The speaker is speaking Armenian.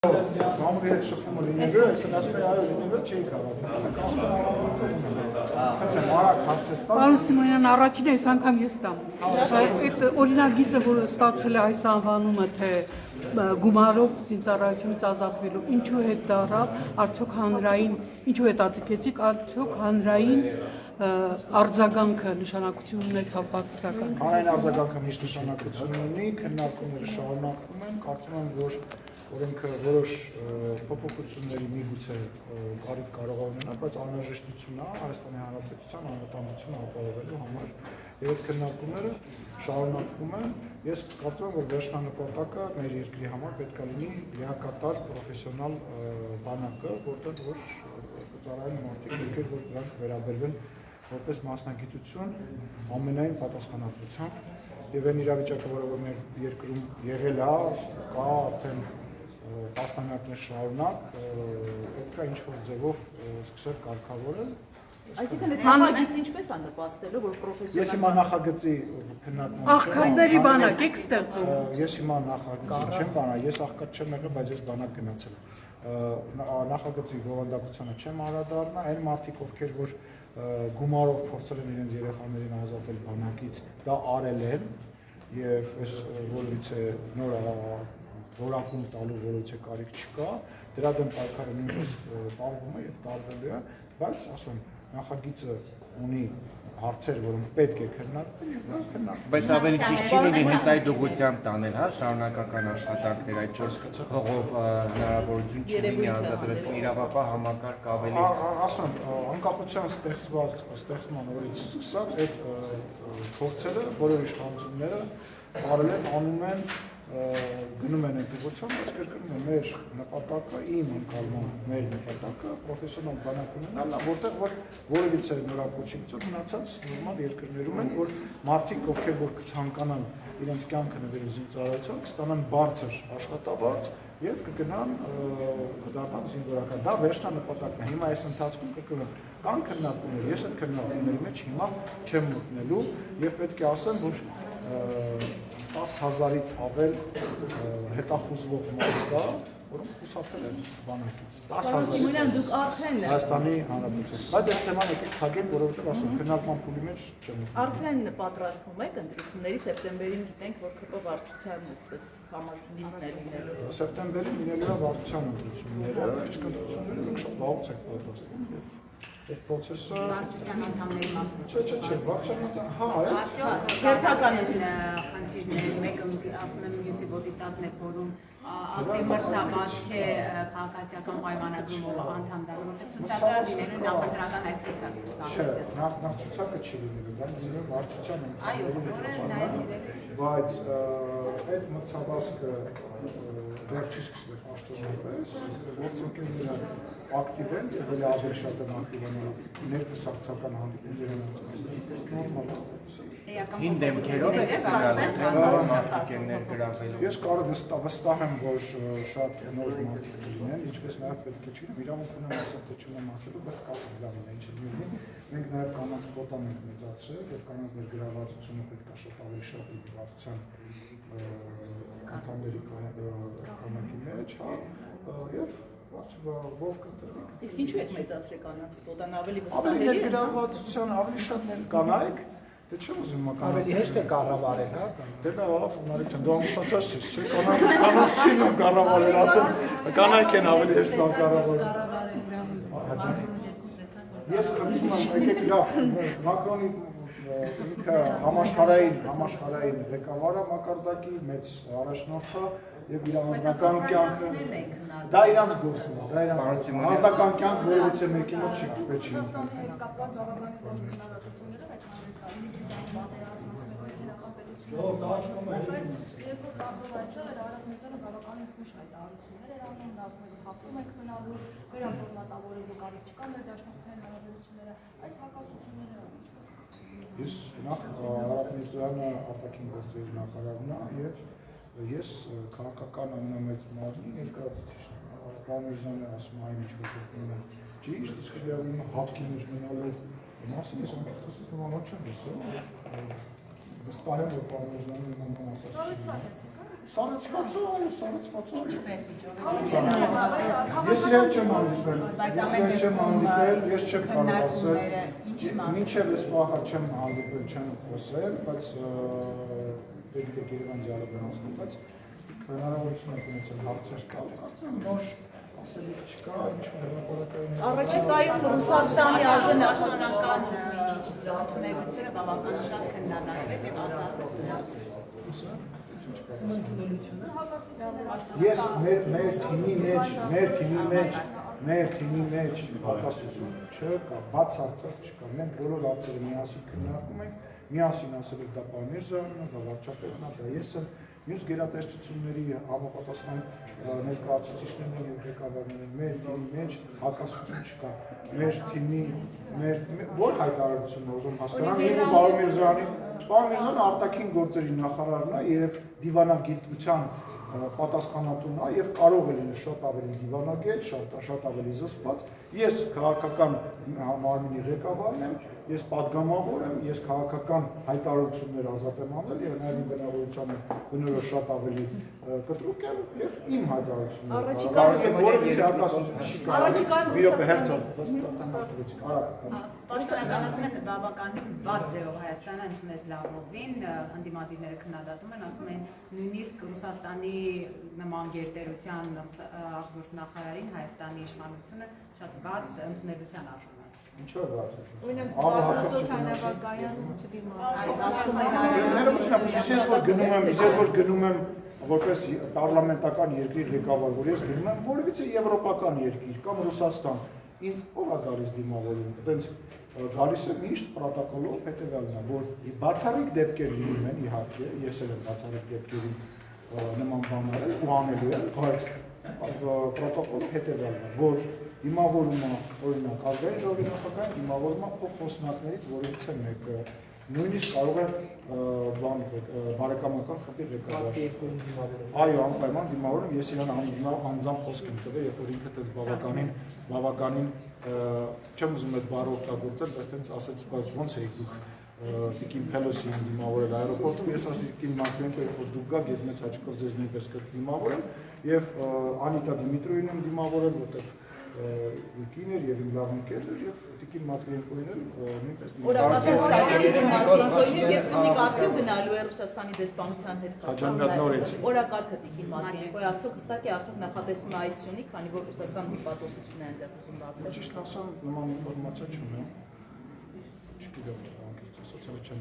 Համրի հետ շփումը լինելու է, ասեն ասում է այո լինելու չի կարող։ Պարոն Սիմոնյան, առաջին այս անգամ ես տամ։ Այդ օրինագիծը, որը ստացել է այս անվանումը, թե գումարով զինծառայությունից ազատվելու, ինչու հետ դառավ, արդյոք հանրային, ինչու հետաձգեցիք, արդյոք հանրային արձագանքը նշանակություն ունեցավ բացասական։ Հանրային արձագանքը միշտ նշանակություն ունի, քննարկումները շարունակվում են, կարծում եմ, որ օրենքը որոշ փոփոխությունների միգուցե կարիք կարող է ունենալ, բայց անհրաժեշտություն է Հայաստանի Հանրապետության անվտանգությունը ապահովելու համար։ Եվ այդ քննարկումները շարունակվում են։ Ես կարծում եմ, որ վերջնանպատակը մեր երկրի համար պետք է լինի լիակատար պրոֆեսիոնալ բանակը, որտեղ որ կծառայեն մարդիկ, ովքեր որ դրանք վերաբերվեն որպես մասնագիտություն ամենայն պատասխանատվությամբ եւ այն իրավիճակը, որը մեր երկրում եղել է, կա արդեն տասնամյակներ շարունակ, պետք է ինչ-որ ձևով սկսել կարգավորել։ Այսինքն այդ նախագիծը ինչպես է նպաստելու, որ պրոֆեսիոնալ։ Ես հիմա նախագծի քննարկում աղքատների բանակ եք ստեղծում։ Ես հիմա նախագծի չեմ բանա, ես աղքատ չեմ եղել, բայց ես բանակ գնացել եմ։ Նախագծի բովանդակությանը չեմ անդրադառնա, այն մարդիկ, ովքեր որ գումարով փորձել են իրենց երեխաներին ազատել բանակից, դա արել են եւ այս որից է նոր որակում տալու որից է կարիք չկա, դրա դեմ պայքարը նույնպես տարվում է եւ տարվելու է, բայց ասում նախագիծը ունի հարցեր, որոնք պետք է քննարկվեն եւ դա քննարկվում։ Բայց ավելի ճիշտ չի լինի հենց այդ ուղղությամբ տանել, հա, շարունակական աշխատանքներ այդ 4 հողով հնարավորություն չլինի ազատել իրավապահ համակարգ ավելի։ Ասում անկախության ստեղծման օրից սկսած այդ փորձերը բոլոր իշխանությունները արել են, անում են, գնում են այդ ուղղությամբ, բայց կրկնում եմ մեր նպատակը, իմ ընկալման մեր նպատակը պրոֆեսիոնալ բանակ ունենալն է, որտեղ որ որևիցե նորակոչի գծով մնացած նորմալ երկրներում են, որ մարդիկ, ովքեր որ կցանկանան իրենց կյանքը նվիրել զինծառայության, կստանան բարձր աշխատավարձ եւ կգնան կդառնան զինվորական։ Դա վերջնանպատակն է։ Հիմա այս ընթացքում կրկնում եմ, կան քննարկումներ, ես այդ քննարկումների մեջ հիմա չեմ մտնելու եւ պետք է ասեմ, որ 10,000-ից ավել հետախուզվող մարդ կա, որոնք խուսափել են բանակից։ 10,000-ից դուք արդեն Հայաստանի Հանրապետության։ Բայց այս թեման եկեք թագենք, որովհետև ասում քննարկման փուլի մեջ չեմ։ Արդեն պատրաստվում եք ընտրությունների սեպտեմբերին գիտենք, որ ԿՊ վարչության այսպես համար լիստներ լինելու։ Սեպտեմբերին լինելու է վարչության ընտրությունները, իսկ ընտրությունները մենք շատ վաղուց ենք պատրաստվում եւ այդ process-ը վարչության անդամների մասն Չէ, վարչության հա, հերթական խնդիրներ, մեկը ասում եմ եսի ոդիտակն է փորում, ակտիվ մրցավազք է քաղաքացիական պայմանագրումով անդամ դառնում, որտեղ ցուցակը լինելու նախընտրական այդ ցուցակը։ Չէ, նախ ցուցակը չի լինելու, դա լինելու վարչության Այո, որը նաև բայց այդ մրցավազքը դեռ չի սկսվել աշտոնապես, գործընկերները ակտիվ են, եղել է ավելի շատ են ակտիվանալ ներկուսակցական հանդիպումներ են նորմալ է։ Հին դեմքերով եք ներգրավելու։ Ես կարող վստահ եմ, որ շատ նոր մարդիկ լինեն, ինչպես նաև պետք է չգիտեմ, իրավունք ունեմ ասել, թե չունեմ ասելու, բայց կասեմ իրավունք ինչ լինի։ Մենք նաև կանանց կոտան ենք մեծացրել եւ կանանց ներգրավվածությունը պետք է շատ ավելի շատ լինի վարչության անդամների քանակի մեջ, հա, եւ ով կընտրվի։ Իսկ ինչու եք մեծացրել կանանց կոտան ավելի Ավելի վստահելի է։ ներգրավվածության ավելի շատ կանայք, դե չեմ ուզում Ավելի հեշտ է կառավարել, հա։ Դե լավ, Մարիկ ջան, դու ամուսնացած չես, չէ՞, կանանց չի նույն կառավարել, ասեմ, կանայք են ավելի հեշտ կառավարել։ Ես խնդրում եմ, եկեք լավ, Մակրոնի ինքը համաշխարհային ղեկավարը մակարդակի մեծ առաջնորդը եւ իր անձնական կյանքը դա իրանց գործն է, դա իրանց անձնական կյանք որևիցե մեկի մոտ չի պետք չի։ Բայց երբ որ կապով այստեղ էր Արարատներն բավականին խուշ հայտարարություններ էր անում, ասում էր հապում եք մնալու, վերաֆորմատավորելու կարիք չկա մեր դաշնակցային հարաբերությունները, այս հակասությունները Ես նախ Արարատ Միրզոյանը արտաքին գործերի նախարարն է եւ ես քաղաքական ամենամեծ մարմնի ներկայացուցիչն եմ։ Պարոն Միրզոյանը ասում է այն ինչ որ գործում է ճիշտ, իսկ իրավունք հապկի մեջ մնալու մասին ես անկեղծ ասած նման չեմ լսել։ Վստահ եմ, որ պարոն Միրզոյանը նման ասած չի։ Սառեցվածո, այո, սառեցվածո։ Ինչպես իջով Ես իրեն չեմ հանդիպել, ես չեմ կարող ասել, մինչև այս պահը չեմ հանդիպել, չեմ խոսել, բայց դեպի Երևան դիալոգն անցնում, բայց հնարավորություն եք ունեցել հարցեր տալ, նոր ասելիք չկա, ինչ-որ հրապարակային։ Առաջիկայում Ռուսաստանի արժանական ընդունելությունը բավական շատ քննադատվեց եւ ազատությունը։ Ես մեր թիմի մեջ հակասություն չկա, բացարձակ չկա։ Մենք բոլոր հարցերը միասին քննարկում ենք, միասին ասել եք դա պարոն Միրզոյանն է, դա վարչապետն է, դա ես եմ, մյուս գերատեսչությունների համապատասխան ներկայացուցիչներն եւ ղեկավարներն մեր թիմի մեջ հակասություն չկա։ Մեր թիմի որ հայտարարությունն է ուզում հասկանալ, ես պարոն Միրզոյանի արտաքին գործերի նախարարն է եւ դիվանագիտության պատասխանատուն է եւ կարող է լինել շատ ավելի դիվանագետ, շատ ավելի զսպված։ Ես քաղաքական մարմինի ղեկավարն եմ, ես падգամավոր եմ, ես քաղաքական հայտարարություններ ազատ եմ անել եւ նաեւ իմ բնավորությանը բնորոշ շատ ավելի կտրուկ եմ եւ իմ հայտարարությունները որևիցե հակասություն չկա։ Պաշտոնական ասում են բավականին վատ ձևով Հայաստանը ընդունեց Լավրովին, ընդդիմադիրները քննադատում են, ասում են նույնիսկ Ռուսաստանի նման գերտերության աղբորձնախարարին Հայաստանի իշխանությունը շատ վատ ընդունելության արժանացել։ Ինչո՞վ վատ։ Օրինակ Վարդազոթանավակայան Ես որ գնում եմ որպես պարլամենտական երկրի ղեկավար, որ ես գնում եմ որևիցե եվրոպական երկիր կամ Ռուսաստան, ինձ ով է գալիս դիմավորում, այտենց գալիս է միշտ պրոտոկոլով հետևյալն է, որ բացառիկ դեպքեր լինում են, իհարկե, ես էլ եմ բացառիկ դեպքերին նման բան արել ու անելու եմ, բայց պրոտոկոլը հետևյալն է, որ դիմավորումը, օրինակ, ազգային ժողովի նախագահային դիմավորումը փոխոսնակներից որևիցե մեկը, նույնիսկ կարող է բարեկամական խմբի ղեկավար։ Այո, անպայման դիմավորում, ես իրան անձամբ խոսք եմ տվել, երբ որ ինքը տենց բավականին չեմ ուզում այդ բառը օգտագործել, բայց տենց ասեց, բայց ոնց էիք դուք Տիկին Փելոսիին դիմավորել այրոպորտում, ես ասի Տիկին Մակվենկո, երբ որ դուք գաք, ես մեծ հաճկով ձեզ նույնպես կդիմավորեմ եւ Անիտա Դիմիտրոյին եմ դիմավորել, որտեղ կին էր եւ իմ լավ ընկերն էր եւ Տիկին Մատվիենկոին էլ նույնպես եւ Սյունիք արդյոք գնալու է Ռուսաստանի դեսպանության հետ կապված օրակարգը Տիկին Մատվիենկոյի արդյոք հստակ է արդյոք նախատեսվում է այդ Սյունիք, քանի որ Ռուսաստան դիպատոսություն է այնտեղ ուզում բացել։ Ճիշտ ասեմ, նման ինֆորմացիա չունեմ։ Չգիտեմ, անկեղծ ասած, չեմ